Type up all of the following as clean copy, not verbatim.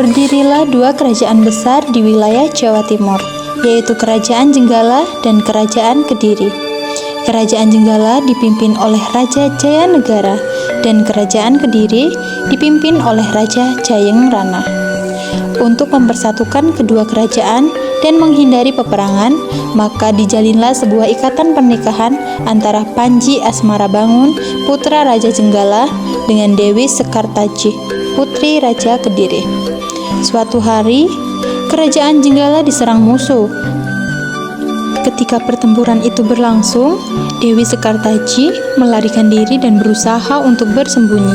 Berdirilah dua kerajaan besar di wilayah Jawa Timur, yaitu Kerajaan Jenggala dan Kerajaan Kediri. Kerajaan Jenggala dipimpin oleh Raja Jayanegara dan Kerajaan Kediri dipimpin oleh Raja Jayeng Rana. Untuk mempersatukan kedua kerajaan dan menghindari peperangan, maka dijalinlah sebuah ikatan pernikahan antara Panji Asmarabangun, putra Raja Jenggala, dengan Dewi Sekartaji, putri Raja Kediri. Suatu hari, kerajaan Jenggala diserang musuh. Ketika pertempuran itu berlangsung, Dewi Sekartaji melarikan diri dan berusaha untuk bersembunyi.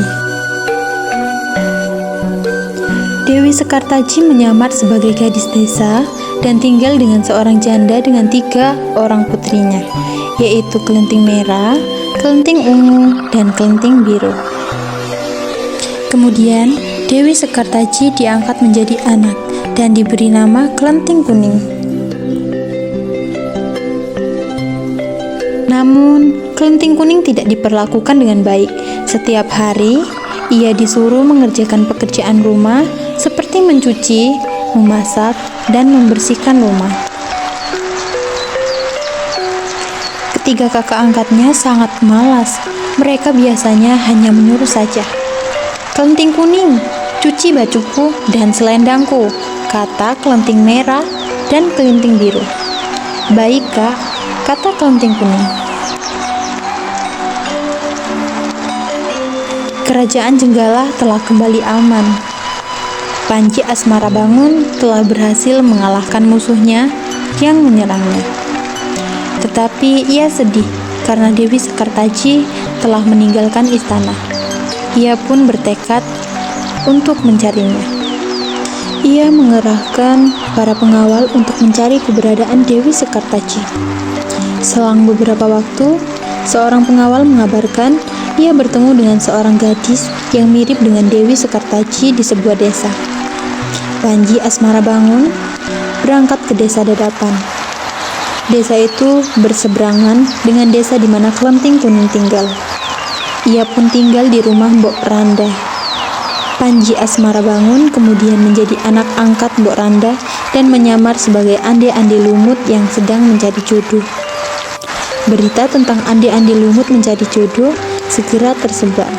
Dewi Sekartaji menyamar sebagai gadis desa dan tinggal dengan seorang janda dengan 3 orang putrinya, yaitu Kelenting Merah, Kelenting Ungu, dan Kelenting Biru. Kemudian, Dewi Sekartaji diangkat menjadi anak dan diberi nama Kelenting Kuning. Namun, Kelenting Kuning tidak diperlakukan dengan baik. Setiap hari, ia disuruh mengerjakan pekerjaan rumah seperti mencuci, memasak, dan membersihkan rumah. Ketiga kakak angkatnya sangat malas. Mereka biasanya hanya menyuruh saja. "Kelenting Kuning, cuci bajuku dan selendangku," kata Kelenting Merah dan Kelenting Biru. "Baik, Kak," kata Kelenting Kuning. Kerajaan Jenggala telah kembali aman. Panji Asmarabangun telah berhasil mengalahkan musuhnya yang menyerangnya. Tetapi ia sedih karena Dewi Sekartaji telah meninggalkan istana. Ia pun bertekad untuk mencarinya. Ia mengerahkan para pengawal untuk mencari keberadaan Dewi Sekartaji. Selang beberapa waktu, seorang pengawal mengabarkan ia bertemu dengan seorang gadis yang mirip dengan Dewi Sekartaji di sebuah desa. Panji Asmarabangun berangkat ke desa Dadapan. Desa itu berseberangan dengan desa di mana Kelenting Kuning tinggal. Ia pun tinggal di rumah Mbok Randa. Panji Asmarabangun kemudian menjadi anak angkat Mbok Randa dan menyamar sebagai ande-ande lumut yang sedang mencari jodoh. Berita tentang ande-ande lumut mencari jodoh segera tersebar.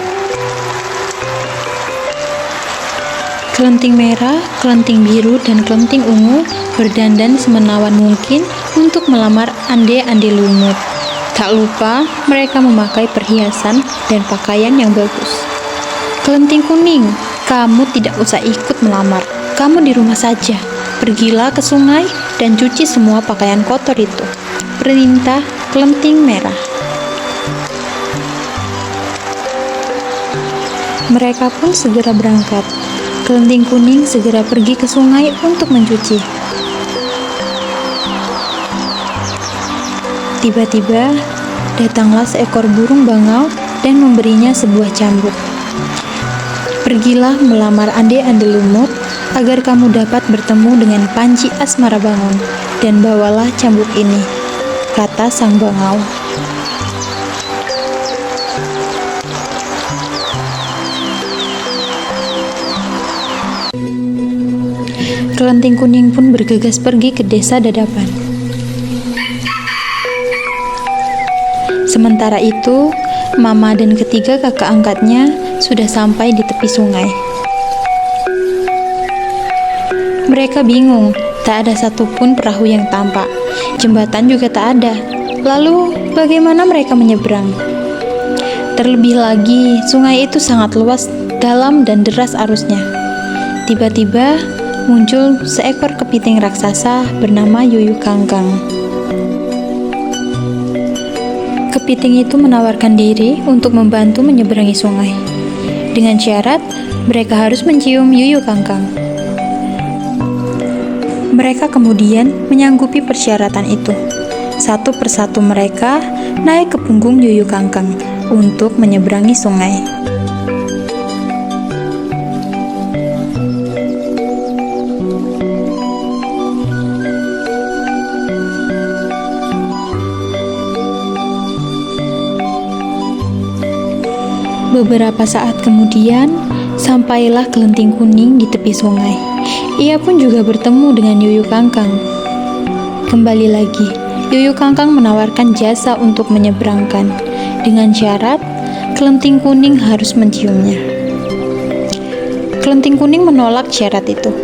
Kelenting Merah, Kelenting Biru, dan Kelenting Ungu berdandan semenawan mungkin untuk melamar ande-ande lumut. Tak lupa mereka memakai perhiasan dan pakaian yang bagus. "Kelenting Kuning, kamu tidak usah ikut melamar. Kamu di rumah saja. Pergilah ke sungai dan cuci semua pakaian kotor itu," perintah Kelenting Merah. Mereka pun segera berangkat. Kelenting Kuning segera pergi ke sungai untuk mencuci. Tiba-tiba, datanglah seekor burung bangau dan memberinya sebuah cambuk. "Pergilah melamar ande-ande lumut agar kamu dapat bertemu dengan Panji Asmarabangun, dan bawalah cambuk ini," kata sang bangau. Kelenting Kuning pun bergegas pergi ke desa Dadapan. Sementara itu, Mama dan ketiga kakak angkatnya sudah sampai di tepi sungai. Mereka bingung, tak ada satupun perahu yang tampak. Jembatan juga tak ada. Lalu, bagaimana mereka menyeberang? Terlebih lagi, sungai itu sangat luas, dalam, dan deras arusnya. Tiba-tiba, muncul seekor kepiting raksasa bernama Yuyu Kangkang. Kepiting itu menawarkan diri untuk membantu menyeberangi sungai. Dengan syarat, mereka harus mencium Yuyu Kangkang. Mereka kemudian menyanggupi persyaratan itu. Satu persatu mereka naik ke punggung Yuyu Kangkang untuk menyeberangi sungai. Beberapa saat kemudian, sampailah Kelenting Kuning di tepi sungai. Ia pun juga bertemu dengan Yuyu Kangkang. Kembali lagi, Yuyu Kangkang menawarkan jasa untuk menyeberangkan, dengan syarat Kelenting Kuning harus menciumnya. Kelenting Kuning menolak syarat itu.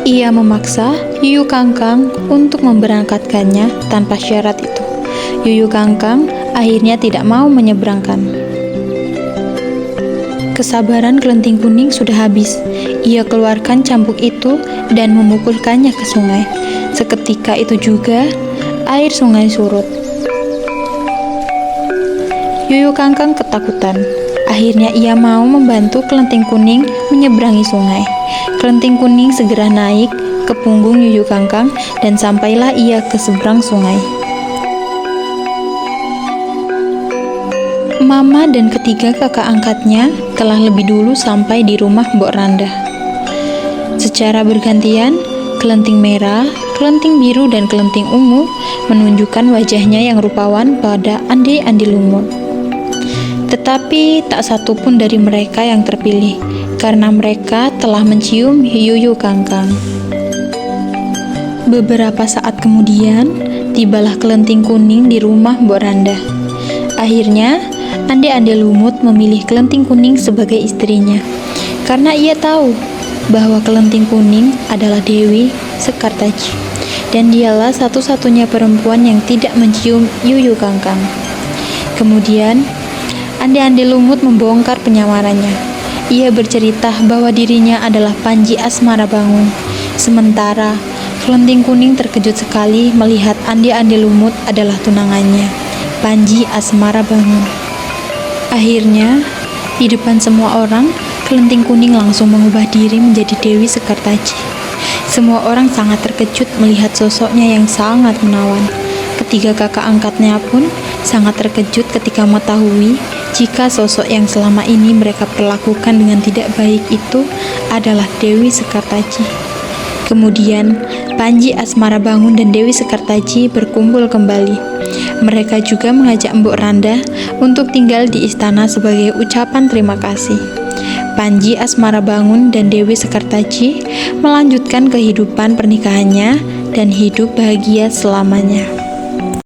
Ia memaksa Yuyu Kangkang untuk memberangkatkannya tanpa syarat itu. Yuyu Kangkang akhirnya tidak mau menyeberangkan. Kesabaran Kelenting Kuning sudah habis. Ia keluarkan cambuk itu dan memukulkannya ke sungai. Seketika itu juga, air sungai surut. Yuyu Kangkang ketakutan. Akhirnya ia mau membantu Kelenting Kuning menyeberangi sungai. Kelenting Kuning segera naik ke punggung Yuyu Kangkang dan sampailah ia ke seberang sungai. Mama dan ketiga kakak angkatnya telah lebih dulu sampai di rumah Mbok Randa. Secara bergantian, Kelenting Merah, Kelenting Biru, dan Kelenting Ungu menunjukkan wajahnya yang rupawan pada Andi Lumut. Tetapi tak satu pun dari mereka yang terpilih, karena mereka telah mencium Yuyu Kangkang. Beberapa saat kemudian, tibalah Kelenting Kuning di rumah Mbok Randa. Akhirnya, Andi Lumut memilih Kelenting Kuning sebagai istrinya, karena ia tahu bahwa Kelenting Kuning adalah Dewi Sekartaji, dan dialah satu-satunya perempuan yang tidak mencium Yuyu Kangkang. Kemudian, Andi Lumut membongkar penyamarannya. Ia bercerita bahwa dirinya adalah Panji Asmara Bangun. Sementara, Kelenting Kuning terkejut sekali melihat Andi Lumut adalah tunangannya, Panji Asmara Bangun. Akhirnya, di depan semua orang, Kelenting Kuning langsung mengubah diri menjadi Dewi Sekartaji. Semua orang sangat terkejut melihat sosoknya yang sangat menawan. Ketiga kakak angkatnya pun sangat terkejut ketika mengetahui jika sosok yang selama ini mereka perlakukan dengan tidak baik itu adalah Dewi Sekartaji. Kemudian, Panji Asmara Bangun dan Dewi Sekartaji berkumpul kembali. Mereka juga mengajak Mbok Randa untuk tinggal di istana sebagai ucapan terima kasih. Panji Asmara Bangun dan Dewi Sekartaji melanjutkan kehidupan pernikahannya dan hidup bahagia selamanya.